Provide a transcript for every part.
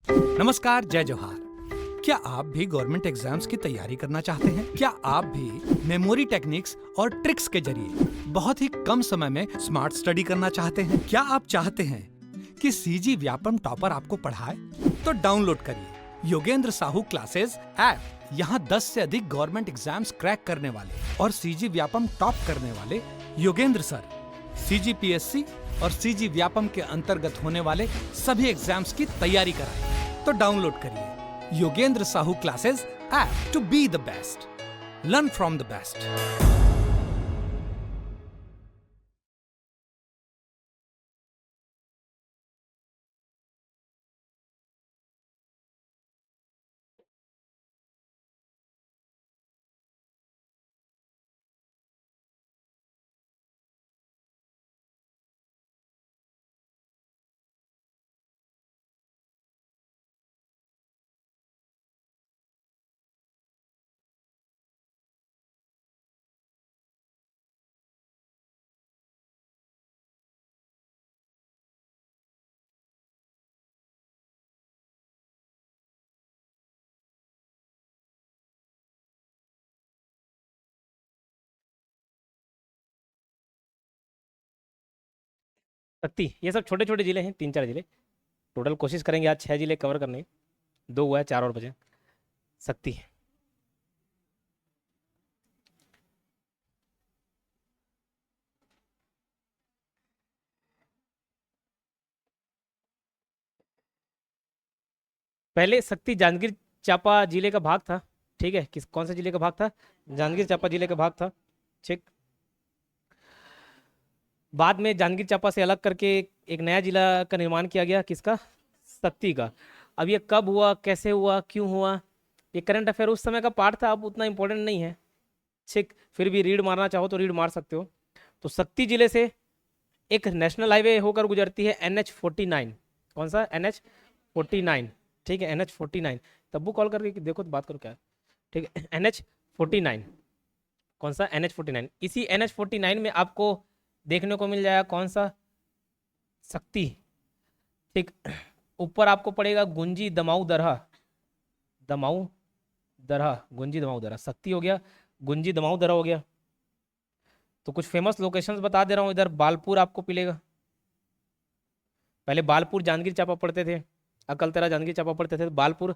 नमस्कार, जय जोहार। क्या आप भी गवर्नमेंट एग्जाम्स की तैयारी करना चाहते हैं? क्या आप भी मेमोरी टेक्निक्स और ट्रिक्स के जरिए बहुत ही कम समय में स्मार्ट स्टडी करना चाहते हैं? क्या आप चाहते हैं कि सीजी व्यापम टॉपर आपको पढ़ाए? तो डाउनलोड करिए योगेंद्र साहू क्लासेस ऐप। यहाँ 10 से अधिक गवर्नमेंट एग्जाम्स क्रैक करने वाले और सीजी व्यापम टॉप करने वाले योगेंद्र सर सीजीपीएससी और सीजी व्यापम के अंतर्गत होने वाले सभी एग्जाम्स की तैयारी कराएं। तो डाउनलोड करिए Yogendra Sahu classes app to be the best, learn from the best. शक्ति, ये सब छोटे छोटे जिले हैं, 3-4 जिले टोटल। कोशिश करेंगे आज 6 जिले कवर करने की। 2 हुआ है, 4 और बचे। शक्ति पहले शक्ति जांजगीर चांपा जिले का भाग था। ठीक है, कौन से जिले का भाग था? जांजगीर चांपा जिले का भाग था। ठीक। बाद में जांजगीर चांपा से अलग करके एक नया जिला का निर्माण किया गया। किसका? शक्ति का। अब ये कब हुआ, कैसे हुआ, क्यों हुआ, ये करंट अफेयर उस समय का पार्ट था, अब उतना इंपॉर्टेंट नहीं है। ठीक, फिर भी रीड मारना चाहो तो रीड मार सकते हो। तो शक्ति जिले से एक नेशनल हाईवे होकर गुजरती है NH49। कौन सा? NH49। ठीक है, NH49। तब्बू कॉल करके देखो तो बात करो क्या है। ठीक है, NH49। कौन सा? NH49। इसी NH49 में आपको देखने को मिल जाएगा कौन सा? शक्ति। ठीक। ऊपर आपको पड़ेगा गुंजी दमाऊ दरहा। दमाऊ दरहा, गुंजी दमाऊ दरहा। शक्ति हो गया, गुंजी दमाऊ दरहा हो गया। तो कुछ फेमस लोकेशंस बता दे रहा हूँ। इधर बालपुर आपको मिलेगा। पहले बालपुर जांजगीर चांपा पढ़ते थे, अकलतरा जांजगीर चांपा पढ़ते थे, तो बालपुर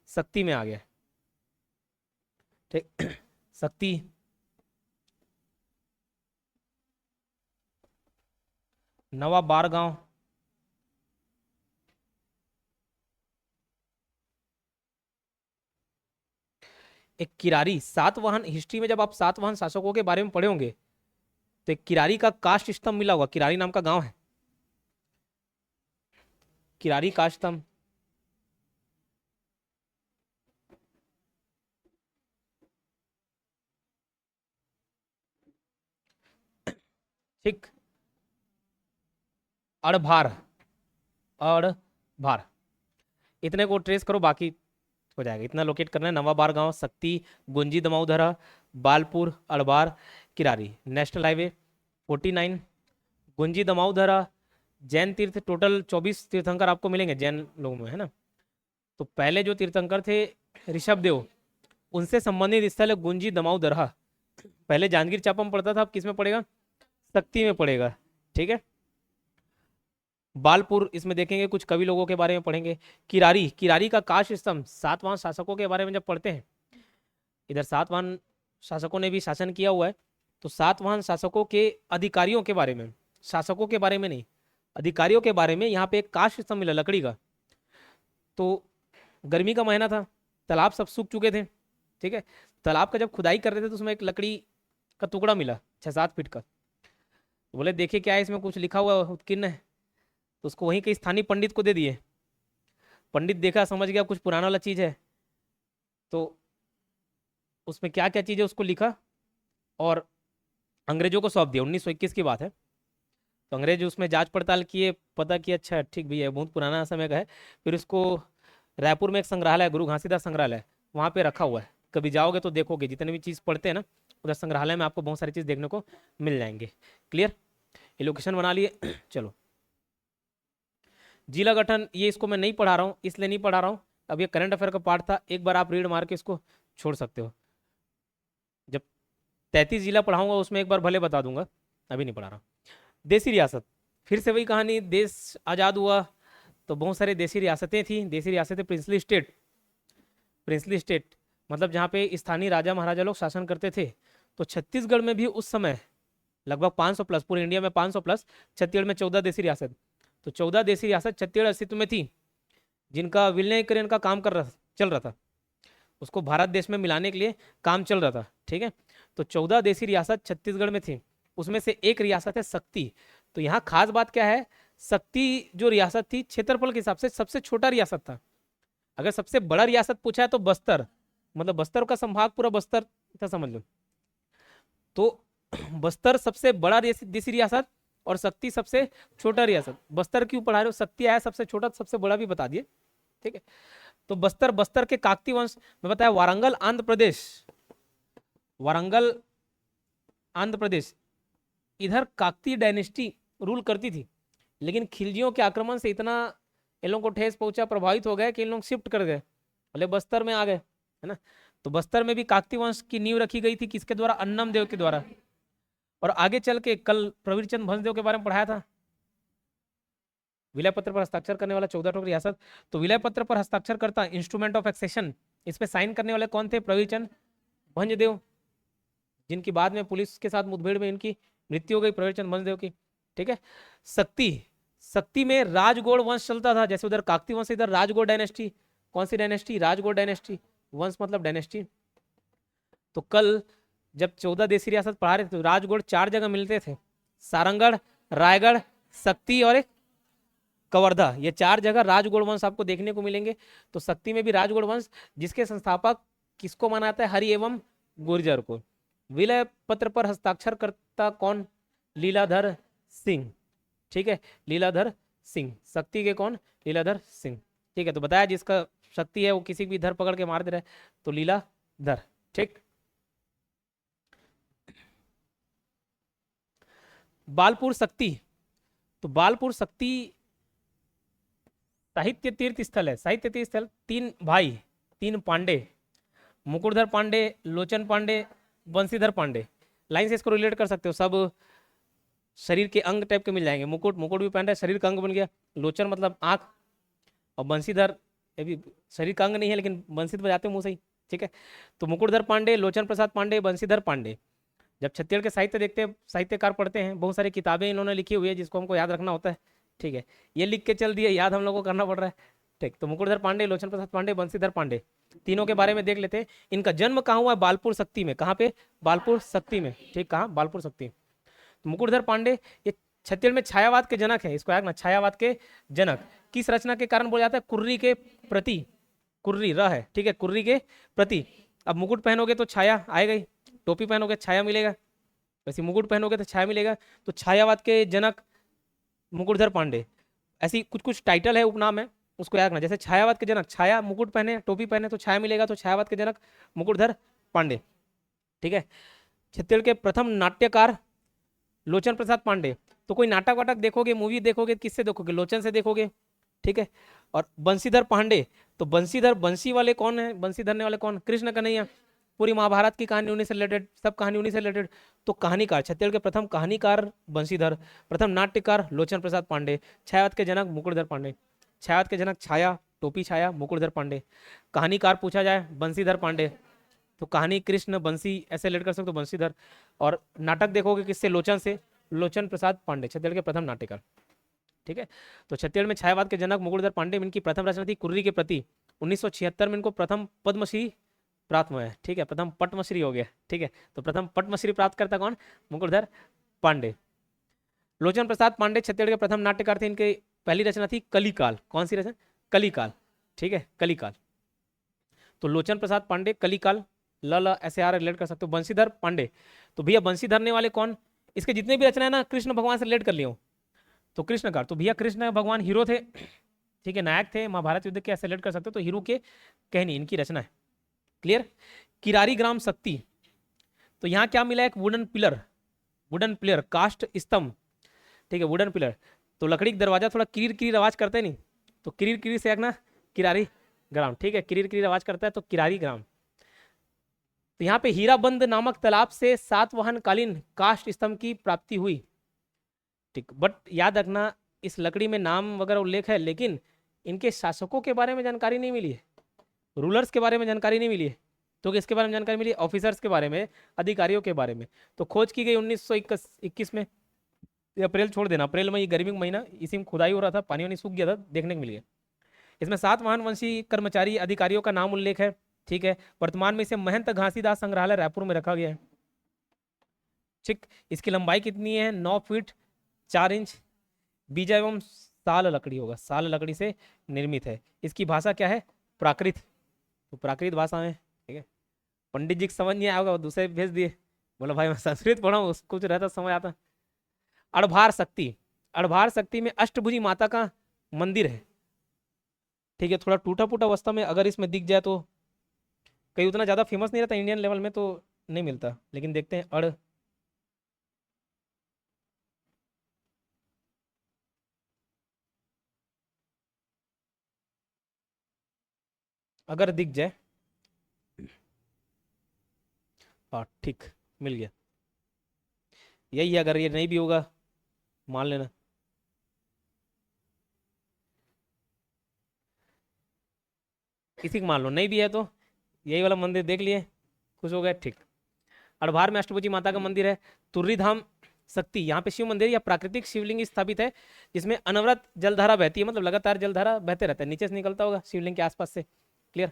शक्ति में आ गया। ठीक। शक्ति, नवा बारगांव, एक किरारी। सातवाहन हिस्ट्री में जब आप सातवाहन शासकों के बारे में पढ़े होंगे तो एक किरारी का काष्ठ स्तंभ मिला होगा। किरारी नाम का गांव है, किरारी काष्ठ स्तंभ। ठीक। अड़भार, अड़भार, इतने को ट्रेस करो, बाकी हो जाएगा। इतना लोकेट करना है। नवा बारगांव, शक्ति, गुंजी दमाउधरा, बालपुर, अड़बार, किरारी। National highway 49, Gunji Damaudhara. जैन तीर्थ, टोटल 24 तीर्थंकर आपको मिलेंगे जैन लोगों में, है ना। तो पहले जो तीर्थंकर थे ऋषभ देव, उनसे संबंधित स्थल है गुंजी दमाउदरहा। पहले जांजगीर चांपा में पड़ता था, अब किस में पड़ेगा? शक्ति में पड़ेगा। ठीक है। बालपुर, इसमें देखेंगे कुछ कवि लोगों के बारे में पढ़ेंगे। किरारी, किरारी का काश स्तंभ। सातवाहन शासकों के बारे में जब पढ़ते हैं, इधर सातवाहन शासकों ने भी शासन किया हुआ है, तो सातवाहन शासकों के अधिकारियों के बारे में, शासकों के बारे में नहीं, अधिकारियों के बारे में यहाँ पे एक काश स्तंभ मिला लकड़ी का। तो गर्मी का महीना था, तालाब सब सूख चुके थे। ठीक है, तालाब का जब खुदाई कर रहे थे तो उसमें एक लकड़ी का टुकड़ा मिला 6-7 फीट का। तो बोले देखिए क्या है इसमें, कुछ लिखा हुआ उत्कीर्ण है। तो उसको वहीं के स्थानीय पंडित को दे दिए। पंडित देखा, समझ गया कुछ पुराना वाला चीज है, तो उसमें क्या क्या चीज है उसको लिखा और अंग्रेजों को सौंप दिया। 1921 की बात है। तो अंग्रेज उसमें जांच पड़ताल किए, पता किया अच्छा ठीक भी है, बहुत पुराना समय का है। फिर उसको रायपुर में एक संग्रहालय है, गुरु घासीदास संग्रहालय, वहाँ पे रखा हुआ है। कभी जाओगे तो देखोगे, जितने भी चीज़ पढ़ते हैं ना, उधर संग्रहालय में आपको बहुत सारी चीज़ देखने को मिल जाएंगे। क्लियर? ये लोकेशन बना लिए। चलो, जिला गठन ये इसको मैं नहीं पढ़ा रहा हूँ, इसलिए नहीं पढ़ा रहा हूँ, अब ये करंट अफेयर का पार्ट था, एक बार आप रीड मार के इसको छोड़ सकते हो। जब 33 जिला पढ़ाऊंगा उसमें एक बार भले बता दूंगा, अभी नहीं पढ़ा रहा हूँ। देसी रियासत, फिर से वही कहानी, देश आज़ाद हुआ तो बहुत सारे देसी रियासतें थी। देसी रियासतें प्रिंसली स्टेट, प्रिंसली स्टेट मतलब जहाँ पे स्थानीय राजा महाराजा लोग शासन करते थे। तो छत्तीसगढ़ में भी उस समय लगभग 500 प्लस, पूरे इंडिया में 500 प्लस, छत्तीसगढ़ में 14 देसी रियासत। तो 14 देसी रियासत छत्तीसगढ़ अस्तित्व में थी, जिनका विलीनीकरण का काम चल रहा था, उसको भारत देश में मिलाने के लिए काम चल रहा था। ठीक है, तो 14 देसी रियासत छत्तीसगढ़ में थी, उसमें से एक रियासत है शक्ति। तो यहाँ खास बात क्या है, शक्ति जो रियासत थी क्षेत्रफल के हिसाब से सबसे छोटा रियासत था। अगर सबसे बड़ा रियासत पूछा है तो बस्तर, मतलब बस्तर का संभाग पूरा बस्तर था समझ लो। तो बस्तर सबसे बड़ा देसी रियासत और शक्ति सबसे छोटा रियासत। बस्तर क्यों पढ़ा रहे हो, शक्ति आया सबसे छोटा, सबसे बड़ा भी बता दिए। ठीक है, तो बस्तर के काकती वंश में बताया, वारंगल आंध्र प्रदेश, वारंगल आंध्र प्रदेश, इधर काकती डायनेस्टी रूल करती थी, लेकिन खिलजियों के आक्रमण से इतना इन लोगों को ठेस पहुंचा, प्रभावित हो गए कि इन लोग शिफ्ट कर गए, बोले बस्तर में आ गए, है ना। तो बस्तर में भी काकती वंश की नींव रखी गई थी, किसके द्वारा, अन्नम देव के द्वारा। और आगे चल के कल प्रवीर चंद भंसदेव के बारे में पढ़ाया था, विलय पत्र पर हस्ताक्षर करने वाला 14 ठोक रियासत। तो विलय पत्र पर हस्ताक्षर करता, इंस्ट्रूमेंट ऑफ एक्सेशन, इस पे साइन करने वाले कौन थे, प्रवीर चंद भंजदेव, जिनकी बाद में पुलिस के साथ मुठभेड़ में इनकी मृत्यु हो गई, प्रवीर चंद भंजदेव की। ठीक है, शक्ति में राजगौड़ वंश चलता था, जैसे उधर काकती वंश, इधर राजगौड़ डायनेस्टी। कौन सी डायनेस्टी, राजगौड़ डायनेस्टी, वंश मतलब डायनेस्टी। तो कल जब 14 देसी रियासत पढ़ा रहे थे तो राजगौड़ 4 जगह मिलते थे, सारंगढ़, रायगढ़, शक्ति और एक कवर्धा, ये 4 जगह राजगौड़ वंश आपको देखने को मिलेंगे। तो शक्ति में भी राजगौड़ वंश, जिसके संस्थापक किसको माना है, हरि एवं गुर्जर को। विलय पत्र पर हस्ताक्षर करता कौन, लीलाधर सिंह। ठीक है, लीलाधर सिंह, शक्ति के कौन, लीलाधर सिंह। ठीक है, तो बताया जिसका शक्ति है वो किसी भी धर पकड़ के मार दे रहा है, तो लीलाधर। ठीक, बालपुर शक्ति, तो बालपुर शक्ति साहित्य तीर्थ स्थल है, साहित्य तीर्थ स्थल। 3 भाई, 3 पांडे, मुकुटधर पांडे, लोचन पांडे, बंशीधर पांडे, लाइन से इसको रिलेट कर सकते हो, सब शरीर के अंग टाइप के मिल जाएंगे। मुकुट भी पहन रहा है, शरीर का अंग बन गया। लोचन मतलब आंख, और बंशीधर ये भी शरीर का अंग नहीं है लेकिन बंसी तो बजाते मुंह से ही। ठीक है, तो मुकुटधर पांडे, लोचन प्रसाद पांडे, बंशीधर पांडे। जब छत्तीसगढ़ के साहित्य देखते हैं, साहित्यकार पढ़ते हैं, बहुत सारी किताबें इन्होंने लिखी हुई है जिसको हमको याद रखना होता है। ठीक है, ये लिख के चल दिए, याद हम लोग को करना पड़ रहा है। ठीक, तो मुकुटधर पांडे, लोचन प्रसाद पांडे, बंशीधर पांडे, तीनों के बारे में देख लेते हैं। इनका जन्म कहाँ हुआ है, बालपुर शक्ति में। कहाँ पे, बालपुर शक्ति में। ठीक, कहाँ, बालपुर शक्ति। तो मुकुटधर पांडे ये छत्तीसगढ़ में छायावाद के जनक है, इसको याद रखना, छायावाद के जनक। किस रचना के कारण बोला जाता है, कुर्री के प्रति, कुर्री र है, ठीक है, कुर्री के प्रति। अब मुकुट पहनोगे तो छाया आएगा ही, टोपी पहनोगे छाया मिलेगा, वैसे मुकुट पहनोगे तो छाया मिलेगा। तो छायावाद के जनक मुकुटधर पांडे, ऐसी कुछ कुछ टाइटल है, उपनाम है, उसको याद रखना। जैसे छायावाद के जनक, छाया, मुकुट पहने, टोपी पहने तो छाया मिलेगा, तो छायावाद के जनक मुकुटधर पांडे। ठीक है, छत्तीसगढ़ के प्रथम नाट्यकार लोचन प्रसाद पांडे। तो कोई नाटक वाटक देखोगे, मूवी देखोगे, किससे देखोगे, लोचन से देखोगे। ठीक है, और बंशीधर पांडे, तो बंशीधर, बंसी वाले कौन है, बंसी धरने वाले कौन, कृष्ण कन्हैया। पूरी महाभारत की कहानी उन्हीं से रिलेटेड, सब कहानी उन्हीं से रिलेटेड। तो कहानीकार, छत्तीसगढ़ के प्रथम कहानीकार बंशीधर, प्रथम नाट्यकार लोचन प्रसाद पांडे, छायावाद के जनक मुकुटधर पांडे। छायावाद के जनक छाया, टोपी छाया, मुकुटधर पांडे। कहानीकार पूछा जाए बंशीधर पांडे, तो कहानी कृष्ण, बंसी ऐसे रिलेट कर सकते हो, बंशीधर। और नाटक देखोगे किससे, लोचन से, लोचन प्रसाद पांडे, छत्तीसगढ़ के प्रथम नाट्यकार। ठीक है, तो छत्तीसगढ़ में छायावाद के जनक मुकुटधर पांडे, इनकी प्रथम रचना थी कुर्री के प्रति। 1976 में इनको प्रथम पद्मश्री प्राप्त हुआ है। ठीक है, प्रथम पद्मश्री हो गया। ठीक है, तो प्रथम पद्मश्री प्राप्त करता कौन, मुकुटधर पांडे। लोचन प्रसाद पांडे छत्तीसगढ़ के प्रथम नाट्यकार थे, इनकी पहली रचना थी कलिकाल। कौन सी रचना, कलिकाल। ठीक है, कलिकाल। तो लोचन प्रसाद पांडे, कलिकाल, ल ऐसे आर रिलेट कर सकते हो। बंशीधर पांडे, तो भैया बंसी धरने वाले कौन, इसके जितने भी रचना है ना कृष्ण भगवान से रिलेट कर लियो, तो कृष्णकार, तो भैया कृष्ण भगवान हीरो थे। ठीक है, नायक थे, महाभारत युद्ध के ऐसे रिलेट कर सकते हो, तो हीरो के कहनी इनकी रचना है। क्लियर। किरारी ग्राम शक्ति, तो यहाँ क्या मिला, एक वुडन पिलर, वुडन पिलर, कास्ट स्तंभ। ठीक है, वुडन पिलर, तो लकड़ी का दरवाजा थोड़ा किरीर किरीर आवाज करते नहीं, तो किरीर किरीर से ना किरारी ग्राम, ठीक है, किरीर किरीर आवाज करता है तो किरारी ग्राम। तो यहाँ पे हीराबंद नामक तालाब से सातवाहन कालीन काष्ठ स्तंभ की प्राप्ति हुई, ठीक। बट याद रखना इस लकड़ी में नाम वगैरह उल्लेख है, लेकिन इनके शासकों के बारे में जानकारी नहीं मिली है, रूलर्स के बारे में जानकारी नहीं मिली है। तो किसके बारे में जानकारी मिली? ऑफिसर्स के बारे में, अधिकारियों के बारे में। तो खोज की गई 1921 में। ये अप्रैल छोड़ देना, अप्रैल में, ये गर्मी का महीना, इसी में खुदाई हो रहा था, पानी वानी सूख गया था, देखने को मिल गया। इसमें सातवाहन वंशी कर्मचारी अधिकारियों का नाम उल्लेख है, ठीक है। वर्तमान में इसे महंत घासीदास संग्रहालय रायपुर में रखा गया है, ठीक। इसकी लंबाई कितनी है? 9 फीट 4 इंच। बीजा एवं साल लकड़ी होगा, साल लकड़ी से निर्मित है। इसकी भाषा क्या है? प्राकृत। तो प्राकृत भाषा में, ठीक है। पंडित जी को समझ नहीं आया होगा, वो दूसरे भेज दिए, बोला भाई मैं संस्कृत पढ़ा हूँ, कुछ रहता समझ आता। अड़भार शक्ति, अड़भार शक्ति में अष्टभुजी माता का मंदिर है, ठीक है। थोड़ा टूटा फूटा अवस्था में अगर इसमें दिख जाए तो, कहीं उतना ज्यादा फेमस नहीं रहता इंडियन लेवल में तो नहीं मिलता, लेकिन देखते हैं। अगर दिख जाए, हाँ ठीक, मिल गया। यही है, अगर ये नहीं भी होगा मान लेना। किसी को मान लो, नहीं भी है तो यही वाला मंदिर देख लिए, खुश हो गए, ठीक। अड़भार में अष्टभुजी माता का मंदिर है। तुर्री धाम शक्ति, यहाँ पे शिव मंदिर या प्राकृतिक शिवलिंग स्थापित है, जिसमें अनवरत जलधारा बहती है, मतलब लगातार जलधारा बहते रहता है, नीचे से निकलता होगा शिवलिंग के आसपास से, क्लियर।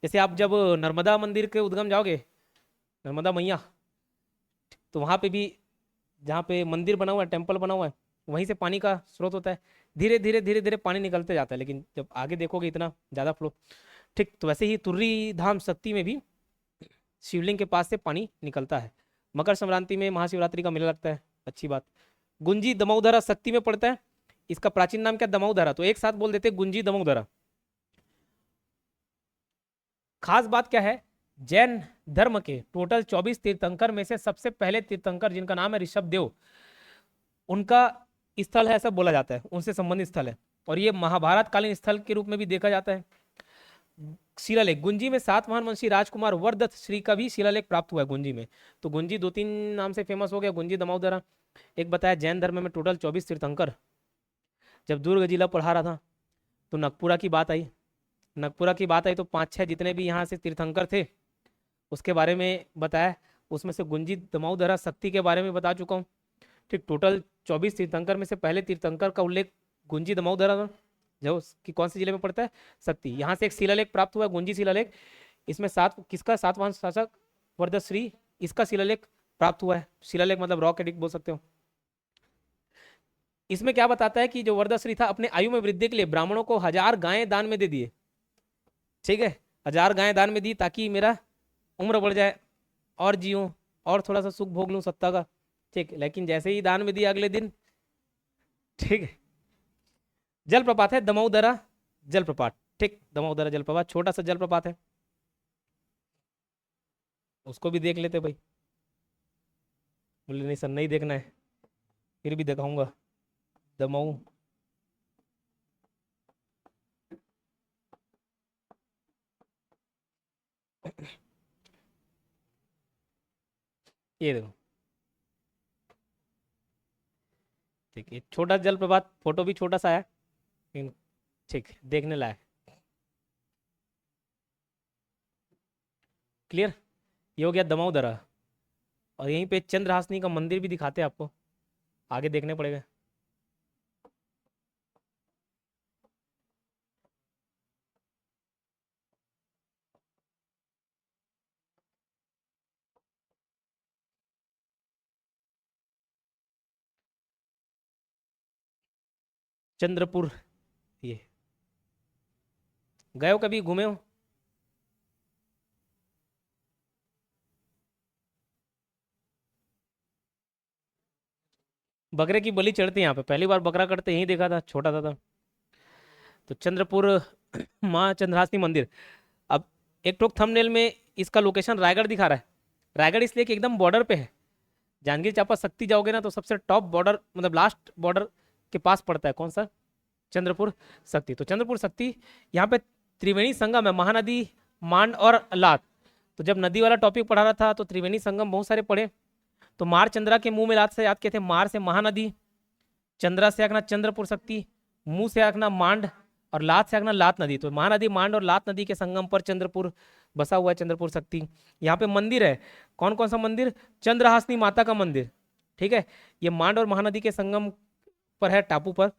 जैसे आप जब नर्मदा मंदिर के उद्गम जाओगे, नर्मदा मैया, तो वहाँ पे भी जहाँ पे मंदिर बना हुआ है, टेम्पल बना हुआ है, वहीं से पानी का स्रोत होता है। धीरे धीरे धीरे धीरे पानी निकलते जाता है, लेकिन जब आगे देखोगे इतना ज़्यादा फ्लो, ठीक। तो वैसे ही तुर्री धाम शक्ति में भी शिवलिंग के पास से पानी निकलता है। मकर संक्रांति में महाशिवरात्रि का मेला लगता है, अच्छी बात। गुंजी दमोदरा शक्ति में पड़ता है, इसका प्राचीन नाम क्या? दमोदरा। तो एक साथ बोल देते गुंजी दमोदरा। खास बात क्या है? जैन धर्म के टोटल 24 तीर्थंकर में से सबसे पहले तीर्थंकर जिनका नाम है ऋषभ देव, उनका स्थल है, ऐसा बोला जाता है, उनसे संबंधित स्थल है। और ये महाभारत कालीन स्थल के रूप में भी देखा जाता है। शिलालेख, गुंजी में सातवाहन वंशी राजकुमार वरदत्त श्री का भी शिलालेख प्राप्त हुआ है गुंजी में। तो गुंजी 2-3 नाम से फेमस हो गया, गुंजी दमोदरा। एक बताया जैन धर्म में टोटल 24 तीर्थंकर। जब दुर्ग जिला पढ़ा रहा था तो नगपुरा की बात आई, नगपुरा की बात आई तो 5-6 जितने भी यहाँ से तीर्थंकर थे उसके बारे में बताया। उसमें से गुंजी दमोदरा शक्ति के बारे में बता चुका हूँ, ठीक। टोटल 24 तीर्थंकर में से पहले तीर्थंकर का उल्लेख गुंजी दमोदरा, जो कि कौन से जिले में पड़ता है? शक्ति। यहाँ से एक शिलालेख प्राप्त हुआ, गुंजी शिलालेख। इसमें किसका? सातवाहन शासक वरदत्त श्री, इसका शिलालेख प्राप्त हुआ है। शिलालेख मतलब रॉक एडिक्ट बोल सकते हो। इसमें क्या बताता है कि जो वरदत्त श्री था, अपने आयु में वृद्धि के लिए ब्राह्मणों को 1000 गायें दान में दे दिए, ठीक है। 1000 गायें दान में दी ताकि मेरा उम्र बढ़ जाए और जियो और थोड़ा सा सुख भोग लूं सत्ता का, ठीक। लेकिन जैसे ही दान में दिया अगले दिन, ठीक है। जलप्रपात है दमोदरा जलप्रपात, ठीक। दमोदरा जलप्रपात छोटा सा जलप्रपात है, उसको भी देख लेते भाई। बोले नहीं सर नहीं देखना है, फिर भी दिखाऊंगा। दमऊ, ये देखो, ठीक है। छोटा जलप्रपात, फोटो भी छोटा सा है, लेकिन ठीक देखने लायक, क्लियर। ये हो गया दमोदरा। और यहीं पे चंद्रहासनी का मंदिर भी दिखाते हैं आपको, आगे देखने पड़ेगा। चंद्रपुर, ये गए हो कभी, घूमे हो? बकरे की बलि चढ़ती है यहाँ पे, पहली बार बकरा कटते यहीं देखा था, छोटा था तब। तो चंद्रपुर माँ चंद्रहासनी मंदिर। अब एक टोक थंबनेल में इसका लोकेशन रायगढ़ दिखा रहा है। रायगढ़ इसलिए कि एकदम बॉर्डर पे है। जांजगीर चांपा शक्ति जाओगे ना तो सबसे टॉप बॉर्डर, मतलब लास्ट बॉर्डर के पास पड़ता है। कौन सा? चंद्रपुर शक्ति। तो चंद्रपुर शक्ति यहाँ पे त्रिवेणी संगम है, महानदी, मांड और लात। तो जब नदी वाला टॉपिक पढ़ा रहा था तो त्रिवेणी संगम बहुत सारे पढ़े। तो मार चंद्रा के मुंह में लात से याद किए थे, मार से महानदी, चंद्रा से आखना चंद्रपुर शक्ति, मुंह से आखना मांड और लात से आखना लात नदी। तो महानदी, मांड और लात नदी के संगम पर चंद्रपुर बसा हुआ है, चंद्रपुर शक्ति। यहाँ पे मंदिर है, कौन कौन सा मंदिर? चंद्रहासिनी माता का मंदिर, ठीक है। ये मांड और महानदी के संगम पर है, टापू पर,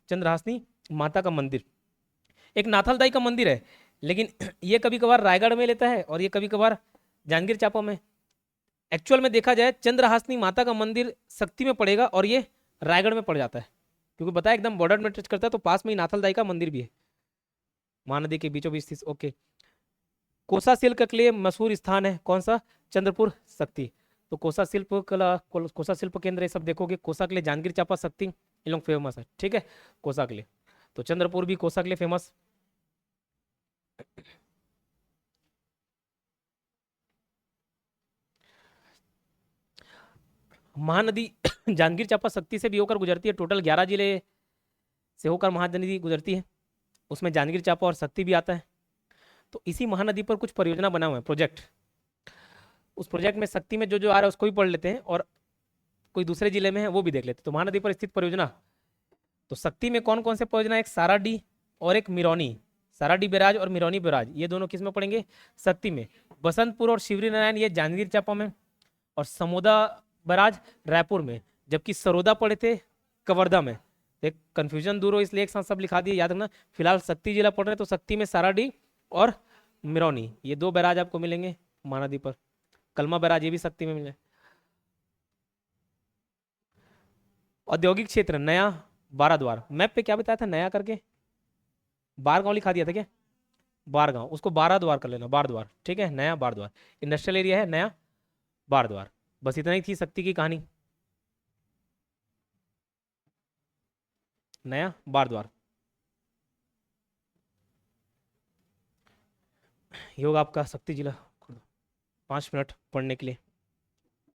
चंद्रहासिनी माता का मंदिर। एक नाथलदाई का मंदिर है, लेकिन ये कभी कभार रायगढ़ में लेता है और ये कभी कभार जांजगीर चांपा में। एक्चुअल में देखा जाए चंद्रहासिनी माता का मंदिर शक्ति में पड़ेगा और ये रायगढ़ में पड़ जाता है, क्योंकि बताया एकदम बॉर्डर में टच करता है। तो पास में ही नाथलदाई का मंदिर भी है, महानदी के बीचों बीच स्थित। ओके, कोसा सिल्क के लिए मशहूर स्थान है, कौन सा? चंद्रपुर शक्ति। तो कोसा शिल्प कला, कोसा शिल्प केंद्र, ये सब देखोगे। कोसा के लिए जांजगीर चांपा, शक्ति, ये लोग फेमस है, ठीक है, कोसा के लिए। तो चंद्रपुर भी कोसा के लिए फेमस। महानदी जांजगीर चांपा शक्ति से भी होकर गुजरती है। टोटल 11 जिले से होकर महानदी गुजरती है, उसमें जांजगीर चांपा और शक्ति भी आता है। तो इसी महानदी पर कुछ परियोजना बना हुआ है, प्रोजेक्ट। उस प्रोजेक्ट में शक्ति में जो जो आ रहा है उसको भी पढ़ लेते हैं और कोई दूसरे जिले में है वो भी देख लेते हैं। तो महानदी पर स्थित परियोजना, तो शक्ति में कौन कौन से परियोजना? एक साराडी और एक मिरौनी। साराडी बैराज और मिरौनी बैराज, ये दोनों किस में पड़ेंगे? शक्ति में। बसंतपुर और शिवरी नारायण ये जांजगीर चांपा में, और समोदा बैराज रायपुर में, जबकि सरोदा पड़े थे कवर्धा में। एक कंफ्यूजन दूर हो इसलिए एक साथ सब लिखा दिए, याद रखना। फिलहाल शक्ति जिला पढ़ रहे हैं तो शक्ति में साराडी और मिरौनी, ये 2 बैराज आपको मिलेंगे महानदी पर। कलमा बैराज ये भी शक्ति में मिले। औद्योगिक क्षेत्र नया बाराद्वार, मैप पे क्या बताया था नया करके? बारगांव लिखा दिया था क्या? बारगांव, उसको बाराद्वार कर लेना, बारद्वार, ठीक है, नया बारद्वार। इंडस्ट्रियल एरिया है नया बारद्वार। बस इतना ही थी शक्ति की कहानी, नया बारद्वार। ये होगा आपका शक्ति जिला। 5 मिनट पढ़ने के लिए।